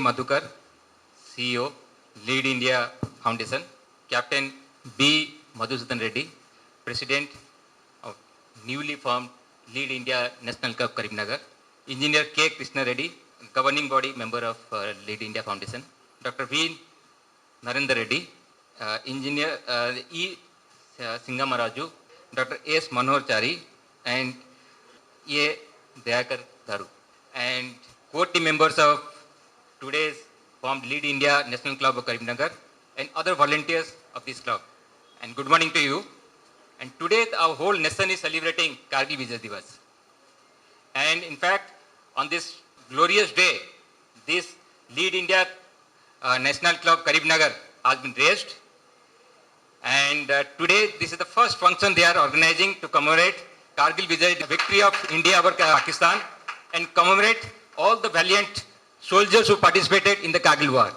Madhukar, CEO, Lead India Foundation, Captain B. Madhusudan Reddy, President of newly formed Lead India National Club Karimnagar, Engineer K. Krishna Reddy, Governing Body Member of Lead India Foundation, Dr. V. Narendra Reddy, Engineer E. Singamaraju, Dr. S. Manohar Chari, and A. Dayakar Dharu. And core team members of today's formed Lead India National Club of Karimnagar and other volunteers of this club. And good morning to you. And today our whole nation is celebrating Kargil Vijay Divas. And in fact, on this glorious day, this Lead India National Club Karimnagar has been raised. And today, this is the first function they are organizing to commemorate Kargil Vijay, the victory of India over Pakistan, and commemorate all the valiant soldiers who participated in the Kargil War.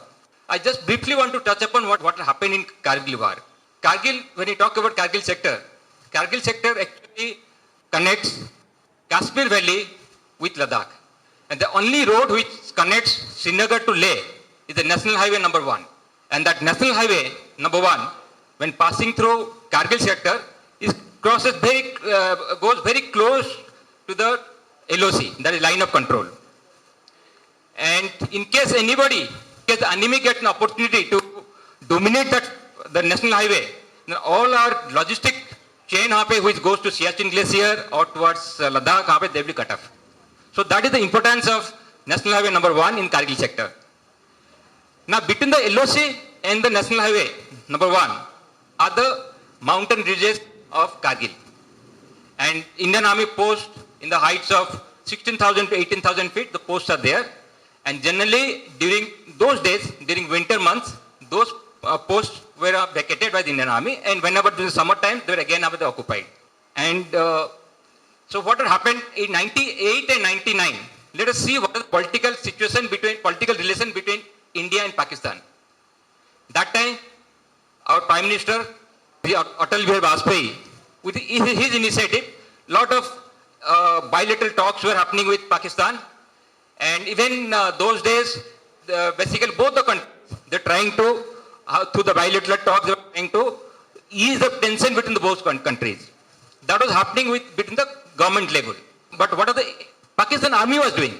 I just briefly want to touch upon what happened in Kargil War. Kargil, when you talk about Kargil sector actually connects Kashmir Valley with Ladakh. And the only road which connects Srinagar to Leh is the National Highway number 1. And that National Highway number 1, when passing through Kargil sector, goes very close to the LOC, that is line of control. And in case the enemy gets an opportunity to dominate the national highway, then all our logistic chain which goes to Siachen Glacier or towards Ladakh, they will be cut off. So that is the importance of National Highway number 1 in Kargil sector. Now between the LOC and the National Highway number 1 are the mountain ridges of Kargil. And Indian Army posts in the heights of 16,000 to 18,000 feet, the posts are there. And generally during those days, during winter months, those posts were vacated by the Indian Army, and whenever during summertime, they were again occupied. And so what had happened in 98 and 99, let us see what is the political relation between India and Pakistan. That time, our Prime Minister, Atal Bihari Vajpayee, with his initiative, lot of bilateral talks were happening with Pakistan. And even those days, basically both the countries, they're trying to, through the bilateral talks, they were trying to ease the tension between the both countries. That was happening between the government level. But what the Pakistan Army was doing?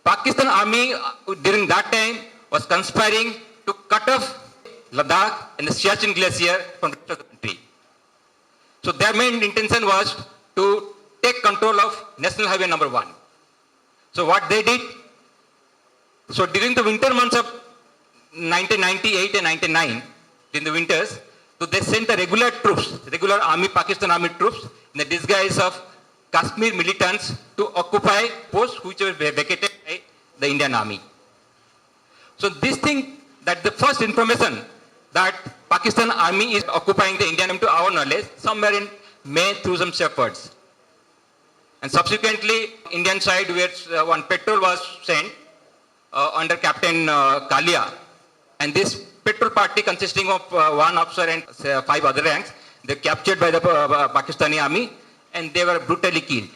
Pakistan Army during that time was conspiring to cut off Ladakh and the Siachen Glacier from the rest of the country. So their main intention was to take control of National Highway number 1. So what they did, so during the winter months of 1998 and 99, in the winters, so they sent the regular army, Pakistan Army troops, in the disguise of Kashmir militants to occupy posts which were vacated by the Indian Army. So this thing, that the first information that Pakistan Army is occupying the Indian Army to our knowledge, somewhere in May through some shepherds. And subsequently, Indian side where one patrol was sent under Captain Kalia. And this patrol party consisting of one officer and 5 other ranks, they were captured by the Pakistani army and they were brutally killed.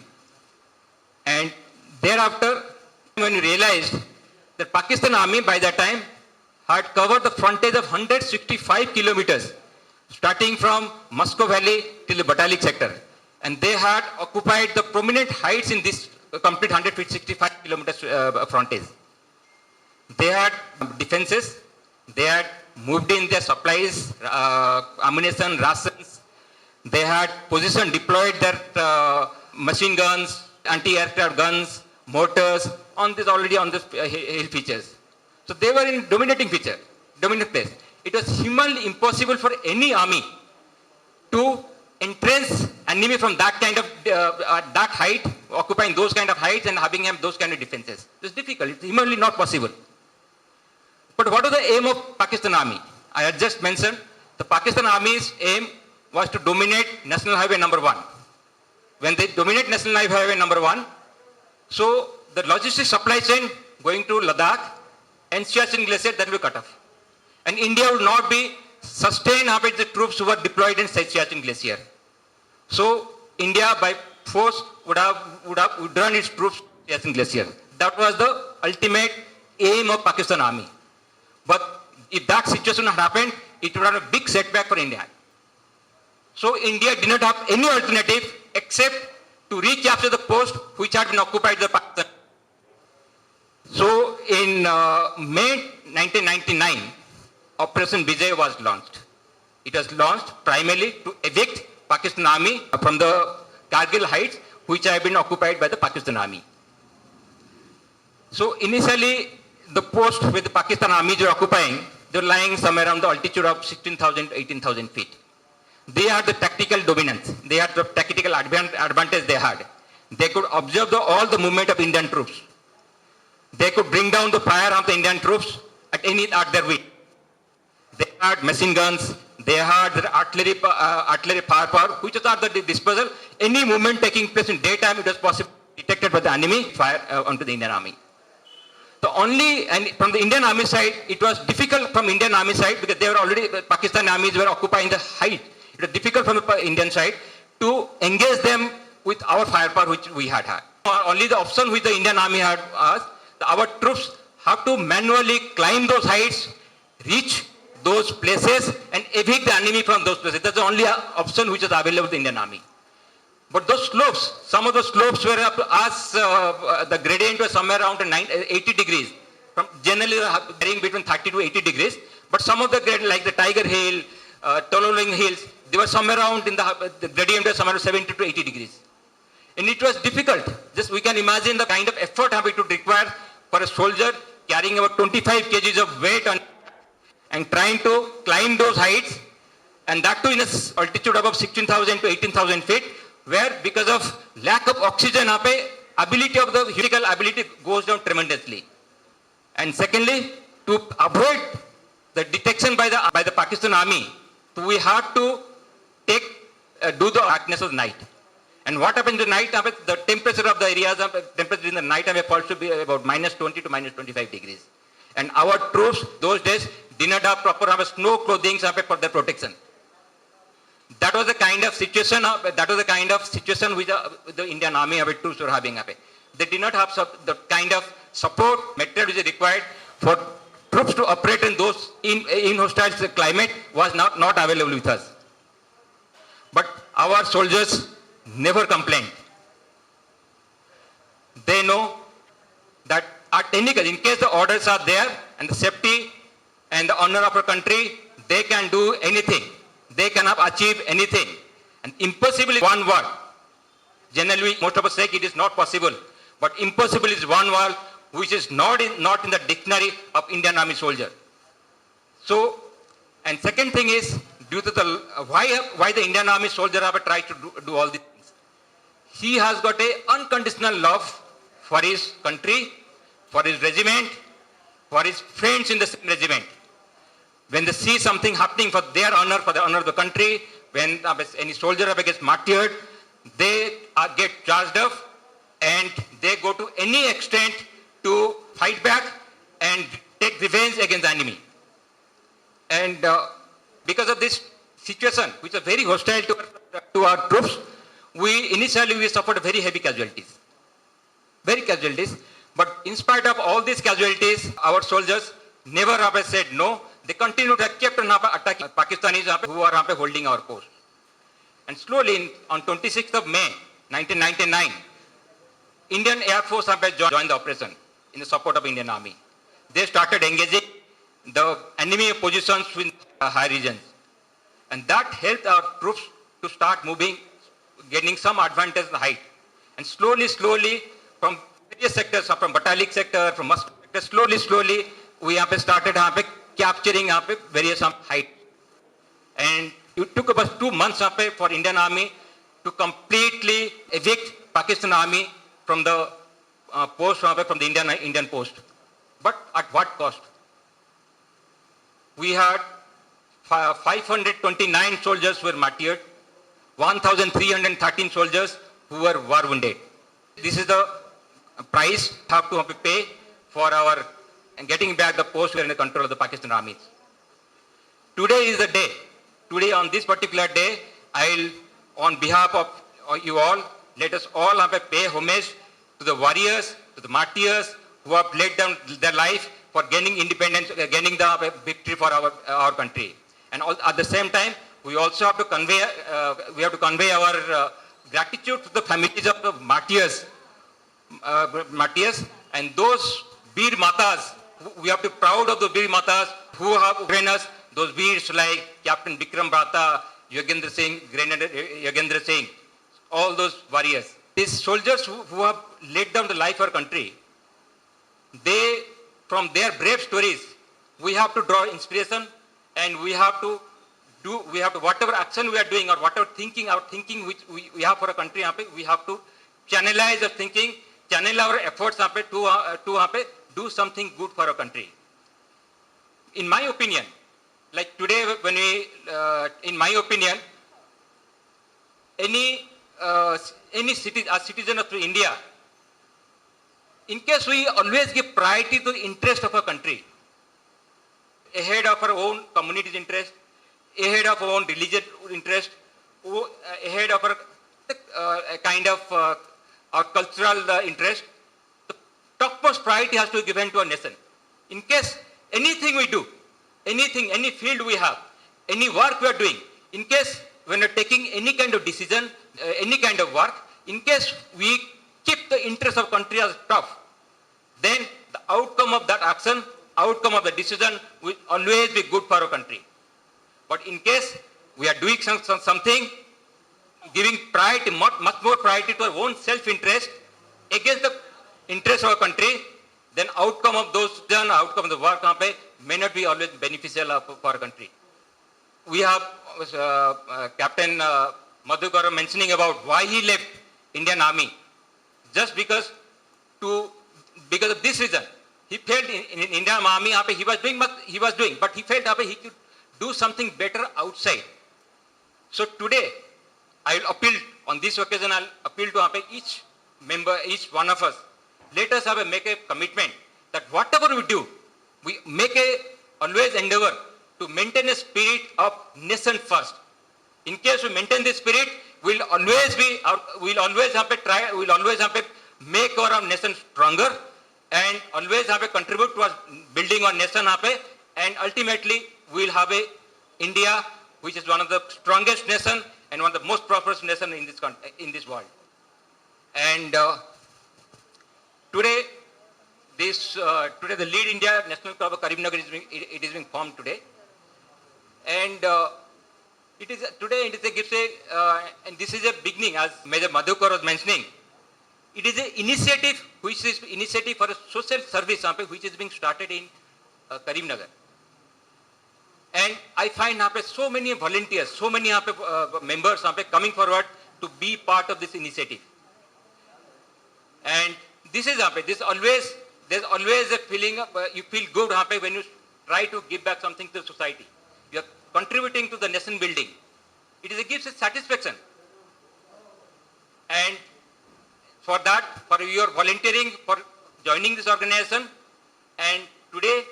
And thereafter, when we realized that Pakistan army by that time had covered the frontage of 165 kilometers, starting from Moscow Valley till the Batalik sector. And they had occupied the prominent heights in this complete 165 kilometers frontage. They had defenses, they had moved in their supplies, ammunition, rations. They had deployed their machine guns, anti-aircraft guns, mortars already on this hill features. So they were in dominant place. It was humanly impossible for any army to entrench enemy from that kind of that height, occupying those kind of heights and having those kind of defenses. It's difficult. It's humanly not possible. But what was the aim of Pakistan Army? I had just mentioned the Pakistan Army's aim was to dominate National Highway number 1. When they dominate National Highway number 1, so the logistic supply chain going to Ladakh and Siachen Glacier, that will be cut off. And India will not be sustained with the troops who were deployed in Siachen Glacier. So India by force would have withdrawn its troops to Siachen Glacier. That was the ultimate aim of Pakistan Army. But if that situation had happened, it would have been a big setback for India. So India did not have any alternative except to recapture the post which had been occupied by Pakistan. So in May 1999, Operation Vijay was launched. It was launched primarily to evict Pakistan Army from the Kargil heights which have been occupied by the Pakistan Army. So initially, the post where the Pakistan armies were occupying, they were lying somewhere around the altitude of 16,000 to 18,000 feet. They had the tactical dominance. They had the tactical advantage they had. They could observe all the movement of Indian troops. They could bring down the fire of the Indian troops at their will. They had machine guns. They had the artillery firepower, which was at the disposal. Any movement taking place in daytime, it was possible detected by the enemy, fire onto the Indian army. And from the Indian army side, it was difficult from Indian army side because they were already, the Pakistan armies were occupying the height. It was difficult from the Indian side to engage them with our firepower which we had. Only the option which the Indian army had was our troops have to manually climb those heights, reach those places and evict the enemy from those places. That's the only option which is available to the Indian army. But those slopes, some of the slopes were up as the gradient was somewhere around 80 degrees. Generally varying between 30 to 80 degrees. But some of the gradient like the Tiger Hill, Tololing Hills, they were somewhere around the gradient was somewhere 70 to 80 degrees. And it was difficult. Just we can imagine the kind of effort it would require for a soldier carrying about 25 kgs of weight and trying to climb those heights, and that too in an altitude above 16,000 to 18,000 feet, where because of lack of oxygen, ability of the physical ability goes down tremendously. And secondly, to avoid the detection by the Pakistan army, we have to do the darkness of the night. And what happens in the night? The temperature of the areas, temperature in the night falls to be about minus 20 to minus 25 degrees. And our troops those days did not have proper snow clothing for their protection. That was the kind of situation. Which the Indian army troops were having. They did not have the kind of support material which is required for troops to operate in those in hostile climate was not available with us. But our soldiers never complained. They know that at any case, in case the orders are there and the safety and the honor of our country, they can do anything. They cannot achieve anything. And impossible is one word. Generally, most of us say it is not possible. But impossible is one word which is not in the dictionary of Indian Army soldier. So, and second thing is, due to the why the Indian Army soldier have tried to do all these things. He has got an unconditional love for his country, for his regiment, for his friends in the same regiment. When they see something happening for their honor, for the honor of the country, when any soldier gets martyred, they get charged up and they go to any extent to fight back and take revenge against the enemy. And because of this situation, which is very hostile to our troops, initially we suffered very heavy casualties. But in spite of all these casualties, our soldiers never have said no. They continue to keep attacking Pakistanis who are holding our post. And slowly, on 26th of May, 1999, Indian Air Force joined the operation in the support of Indian Army. They started engaging the enemy positions in high regions. And that helped our troops to start moving, getting some advantage in the height. And slowly, from various sectors, from Batalik sector, from Muscat sector, slowly, we started capturing various height. And it took about 2 months for Indian Army to completely evict Pakistan Army from the post, from the Indian post. But at what cost? We had 529 soldiers were martyred, 1,313 soldiers who were war wounded. This is the price we have to pay for our getting back the post under the control of the Pakistan armies. Today is the day. Today, on this particular day, on behalf of you all, let us all pay homage to the warriors, to the martyrs who have laid down their life for gaining independence, gaining the victory for our country. And at the same time, we also have to convey our gratitude to the families of the martyrs and those Veer Matas. We have to be proud of the Veer Matas who have trained us. Those Veers like Captain Bikram Bhata, Yogendra Singh, Grenadier Yogendra Singh, all those warriors. These soldiers who have laid down the life for our country, they, from their brave stories, we have to draw inspiration, and we have to whatever action we are doing or whatever our thinking which we have for a country, we have to channelize our thinking, channel our efforts to do something good for our country. In my opinion, like today, in my opinion, any citizen of India, in case we always give priority to the interest of our country, ahead of our own community's interest, ahead of our own religious interest, ahead of our our cultural interest, the topmost priority has to be given to our nation. In case anything we do, any field we have, any work we are doing, in case when we are taking any kind of decision, any kind of work, in case we keep the interest of country as top, then the outcome of that action, outcome of the decision will always be good for our country. But in case we are doing something, giving priority, much more priority to our own self-interest against the interest of our country, then outcome of those done, outcome of the work may not be always beneficial for our country. We have Captain Madhukar mentioning about why he left Indian Army. Just because of this reason. He felt in Indian Army he was doing, but he felt he could do something better outside. So today, I will appeal on this occasion. I'll appeal to each member, each one of us. Let us make a commitment that whatever we do, we always endeavor to maintain a spirit of nation first. In case we maintain this spirit, we'll always make our nation stronger and always contribute towards building our nation and ultimately we'll have a India which is one of the strongest nation and one of the most prosperous nation in this world. And today the Lead India National Club of Karimnagar is being formed today, and and this is a beginning, as Major Madhukar was mentioning. It is an initiative which is initiative for a social service which is being started in Karimnagar. And I find so many volunteers, so many members coming forward to be part of this initiative. And this is there's always a feeling of, you feel good when you try to give back something to the society. You are contributing to the nation building. It gives a satisfaction. And for that, for your volunteering, for joining this organization, and today,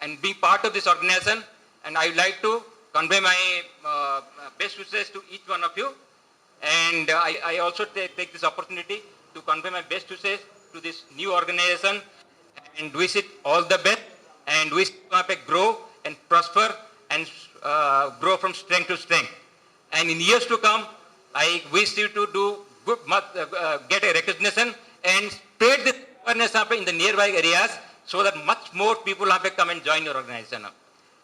and being part of this organization, and I would like to convey my best wishes to each one of you. And I also take this opportunity to convey my best wishes to this new organization and wish it all the best and wish to grow and prosper and grow from strength to strength. And in years to come, I wish you to do good, get a recognition and spread this awareness in the nearby areas so that much more people come and join your organization.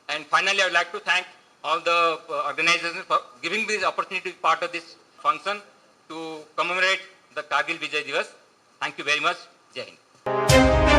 And finally, I would like to thank all the organizations for giving me this opportunity to be part of this function to commemorate the Kargil Vijay Divas. Thank you very much. Jai Hind.